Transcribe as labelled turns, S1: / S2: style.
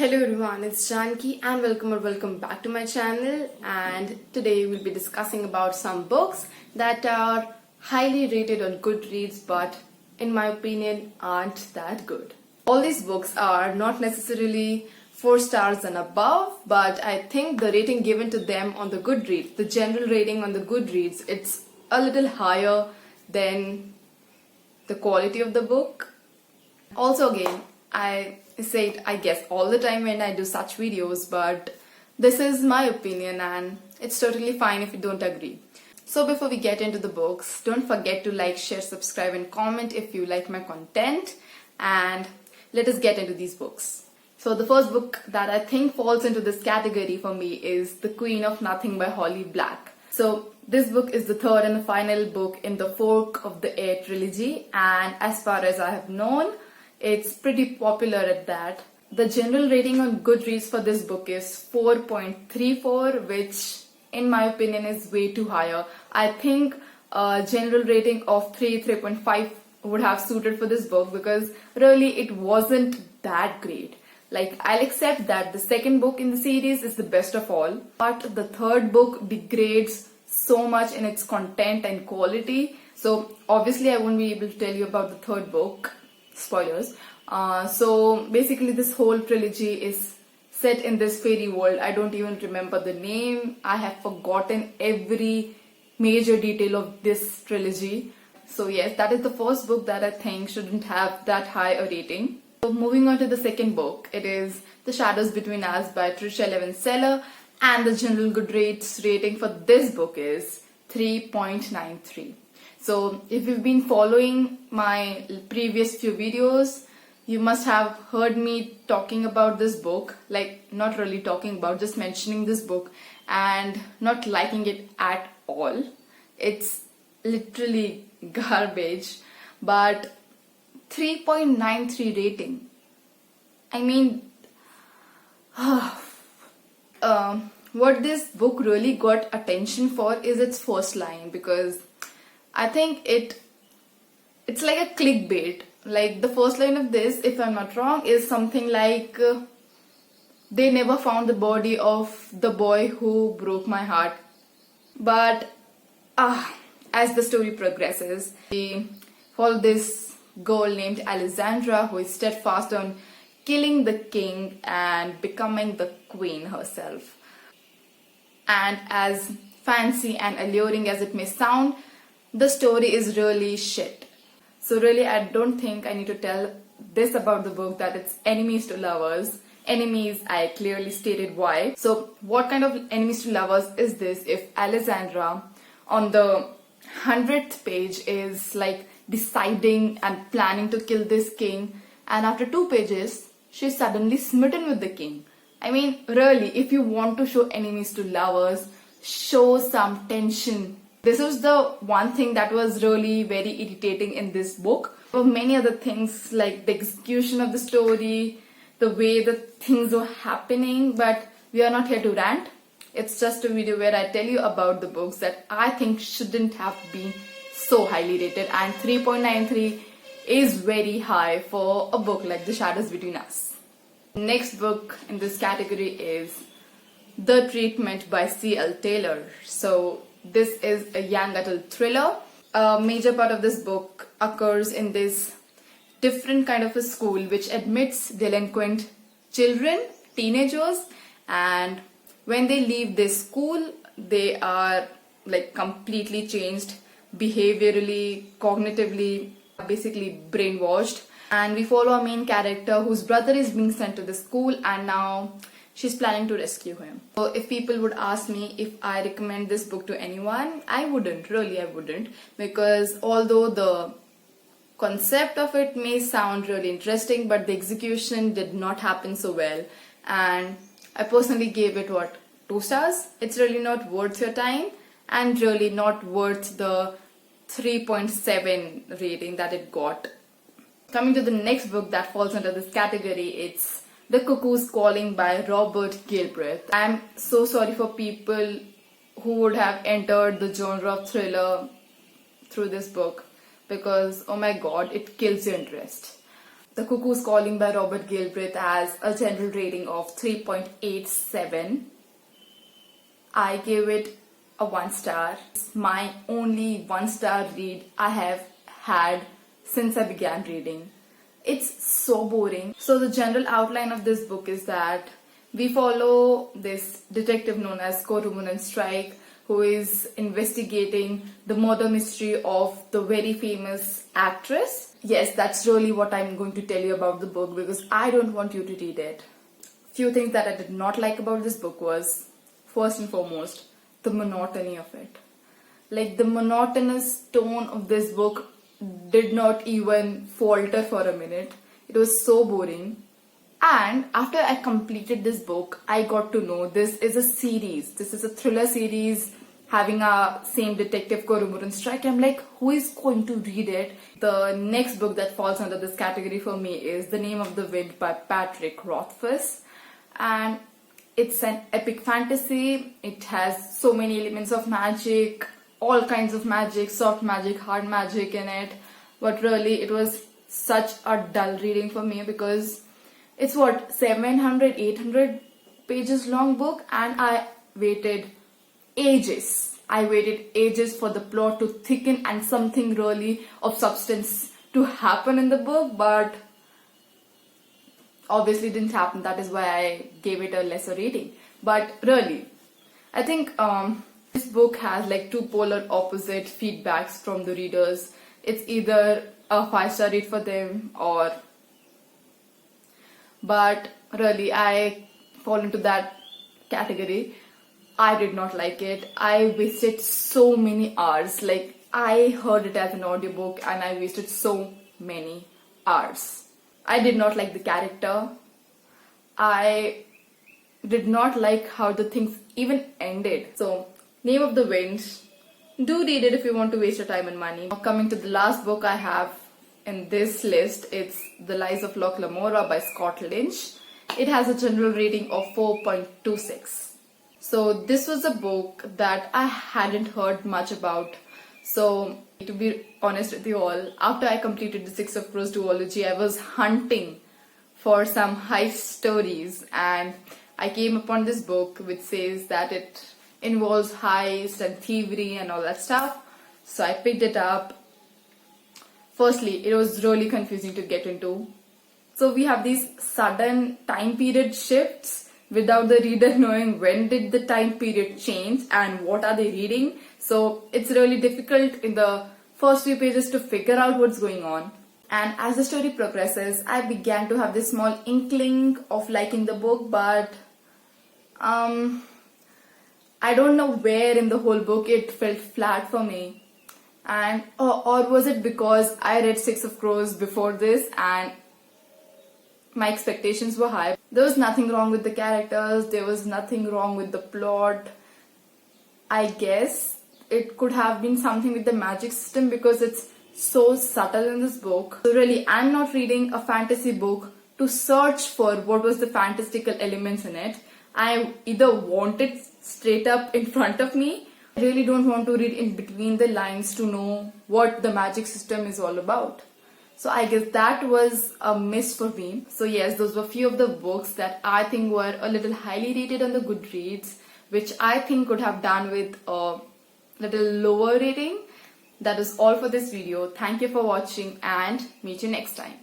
S1: Hello everyone, it's Janki and welcome back to my channel. And today we'll be discussing about some books that are highly rated on Goodreads but in my opinion aren't that good. All these books are not necessarily 4 stars and above, but I think the rating given to them on the Goodreads, the general rating on the Goodreads, it's a little higher than the quality of the book. Also again, I say it, I guess, all the time when I do such videos, but this is my opinion and it's totally fine if you don't agree. So before we get into the books, don't forget to like, share, subscribe and comment if you like my content, and let us get into these books. So the first book that I think falls into this category for me is The Queen of Nothing by Holly Black. So this book is the third and the final book in the Fork of the Air trilogy, and as far as I have known, it's pretty popular at that. The general rating on Goodreads for this book is 4.34, which in my opinion is way too higher. I think a general rating of 3.5 would have suited for this book because really it wasn't that great. Like, I'll accept that the second book in the series is the best of all, but the third book degrades so much in its content and quality. So obviously I won't be able to tell you about the third book. Spoilers. So basically this whole trilogy is set in this fairy world. I don't even remember the name. I have forgotten every major detail of this trilogy. So yes, that is the first book that I think shouldn't have that high a rating. So moving on to the second book, it is The Shadows Between Us by Trisha Levenseller, and the general Goodreads rating for this book is 3.93. So if you've been following my previous few videos, you must have heard me talking about this book, like not really talking about, just mentioning this book and not liking it at all. It's literally garbage, but 3.93 rating. I mean, what this book really got attention for is its first line, because I think it's like a clickbait. Like, the first line of this, if I'm not wrong, is something like they never found the body of the boy who broke my heart. But as the story progresses, we follow this girl named Alexandra who is steadfast on killing the king and becoming the queen herself. And as fancy and alluring as it may sound, the story is really shit. So really, I don't think I need to tell this about the book, that it's enemies to lovers. Enemies, I clearly stated why. So what kind of enemies to lovers is this if Alexandra on the 100th page is like deciding and planning to kill this king, and after 2 pages she's suddenly smitten with the king? I mean, really, if you want to show enemies to lovers, show some tension. This was the one thing that was really very irritating in this book. There were many other things like the execution of the story, the way the things were happening, but we are not here to rant. It's just a video where I tell you about the books that I think shouldn't have been so highly rated, and 3.93 is very high for a book like The Shadows Between Us. Next book in this category is The Treatment by C.L. Taylor. So this is a young adult thriller. A major part of this book occurs in this different kind of a school which admits delinquent children, teenagers, and when they leave this school, they are like completely changed behaviorally, cognitively, basically brainwashed. And we follow a main character whose brother is being sent to the school, and now she's planning to rescue him. So if people would ask me if I recommend this book to anyone, I wouldn't, really I wouldn't, because although the concept of it may sound really interesting, but the execution did not happen so well, and I personally gave it 2 stars. It's really not worth your time and really not worth the 3.7 rating that it got. Coming to the next book that falls under this category, it's The Cuckoos Calling by Robert Galbraith. I'm so sorry for people who would have entered the genre of thriller through this book, because oh my god, it kills your interest. The Cuckoos Calling by Robert Galbraith has a general rating of 3.87. I gave it a 1 star. It's my only 1 star read I have had since I began reading. It's so boring. So the general outline of this book is that we follow this detective known as Cormoran Strike, who is investigating the murder mystery of the very famous actress. Yes, that's really what I'm going to tell you about the book, because I don't want you to read it. Few things that I did not like about this book was, first and foremost, the monotony of it. Like, the monotonous tone of this book did not even falter for a minute. It was so boring. And after I completed this book, I got to know this is a series. This is a thriller series having a same detective, Cormoran Strike. I'm like, who is going to read it? The next book that falls under this category for me is The Name of the Wind by Patrick Rothfuss. And it's an epic fantasy. It has so many elements of magic, all kinds of magic, soft magic, hard magic in it. But really, it was such a dull reading for me, because it's 700, 800 pages long book, and I waited ages. I waited ages for the plot to thicken and something really of substance to happen in the book, but obviously didn't happen. That is why I gave it a lesser rating. But really, I think this book has like two polar opposite feedbacks from the readers. It's either a 5-star read for them, or but really I fall into that category. I did not like it. I wasted so many hours. Like, I heard it as an audiobook and I wasted so many hours. I did not like the character. I did not like how the things even ended. So, Name of the Wind, do read it if you want to waste your time and money. Now, coming to the last book I have in this list, it's The Lies of Loch Lamora by Scott Lynch. It has a general rating of 4.26. So this was a book that I hadn't heard much about. So to be honest with you all, after I completed the Six of Crows duology, I was hunting for some heist stories, and I came upon this book which says that it involves heist and thievery and all that stuff. So I picked it up. Firstly, it was really confusing to get into. So we have these sudden time period shifts without the reader knowing when did the time period change and what are they reading. So it's really difficult in the first few pages to figure out what's going on. And as the story progresses, I began to have this small inkling of liking the book, but I don't know where in the whole book it felt flat for me. And or was it because I read Six of Crows before this and my expectations were high. There was nothing wrong with the characters, there was nothing wrong with the plot. I guess it could have been something with the magic system, because it's so subtle in this book. So really, I'm not reading a fantasy book to search for what was the fantastical elements in it. I either want it straight up in front of me. I really don't want to read in between the lines to know what the magic system is all about. So I guess that was a miss for me. So yes, those were few of the books that I think were a little highly rated on the Goodreads, which I think could have done with a little lower rating. That is all for this video. Thank you for watching and meet you next time.